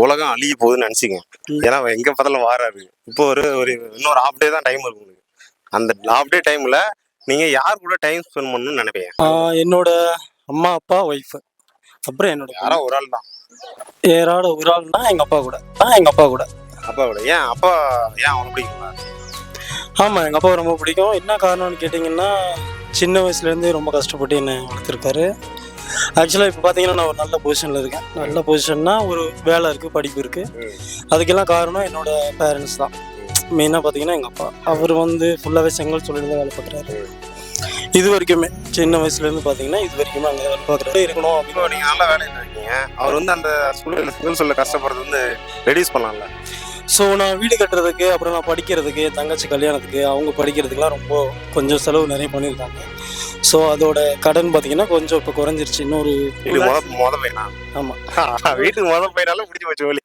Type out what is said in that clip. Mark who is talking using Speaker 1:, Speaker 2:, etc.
Speaker 1: உலகம் அழிய போகுதுன்னு நினச்சிங்க. ஏன்னா எங்கே பார்த்தாலும் வாராது. இப்போ ஒரு ஒரு இன்னொரு ஹாஃப் டே தான் டைம் இருக்கு உங்களுக்கு. அந்த ஹாஃப் டே டைமில் நீங்கள் யார் கூட டைம் ஸ்பெண்ட் பண்ணணும்னு நினைப்பீங்க?
Speaker 2: என்னோட அம்மா அப்பா ஒய்ஃபு, அப்புறம் என்னோட
Speaker 1: யாரோ ஒரு ஆள் தான்.
Speaker 2: யாரோட ஒரு ஆள்னா எங்கள் அப்பா கூட.
Speaker 1: அப்பா கூட ஏன் அப்பா ஏன் அவனை பிடிக்குங்களா?
Speaker 2: ஆமாம், எங்கள் அப்பா ரொம்ப பிடிக்கும். என்ன காரணம்னு கேட்டிங்கன்னா, சின்ன வயசுலேருந்தே ரொம்ப கஷ்டப்பட்டு என்னை வளர்த்துருக்காரு. ஆக்சுவலாக இப்போ பார்த்தீங்கன்னா நான் ஒரு நல்ல பொசிஷனில் இருக்கேன். நல்ல பொசிஷன்னா ஒரு வேலை இருக்குது, படிப்பு இருக்குது. அதுக்கெல்லாம் காரணம் என்னோட பேரண்ட்ஸ் தான். மெயினாக பார்த்தீங்கன்னா எங்கள் அப்பா. அவர் ஃபுல்லாகவே செங்கல் தொழில் தான் வேலை பார்க்குறாரு. இது வரைக்குமே சின்ன வயசுலேருந்து பார்த்தீங்கன்னா இது வரைக்குமே அங்கே வேலை பார்க்குறாரு. இருக்கணும்
Speaker 1: இப்போ நீங்கள் நல்ல வேலையில் இருக்கீங்க. அவர் அந்த சூழல் சொல்ல கஷ்டப்படுறது ரெடியூஸ் பண்ணலாம்ல.
Speaker 2: ஸோ நான் வீடு கட்டுறதுக்கு, அப்புறம் நான் படிக்கிறதுக்கு, என் தங்கச்சி கல்யாணத்துக்கு, அவங்க படிக்கிறதுக்குலாம் கொஞ்சம் செலவு நிறைய பண்ணியிருக்காங்க. ஸோ அதோட கடன் பார்த்தீங்கன்னா கொஞ்சம் இப்போ குறைஞ்சிருச்சு. இன்னொரு
Speaker 1: மொதல் பையனா?
Speaker 2: ஆமாம்,
Speaker 1: வீட்டுக்கு மொதல் பையனாலும் முடிஞ்சு போச்சு வழி.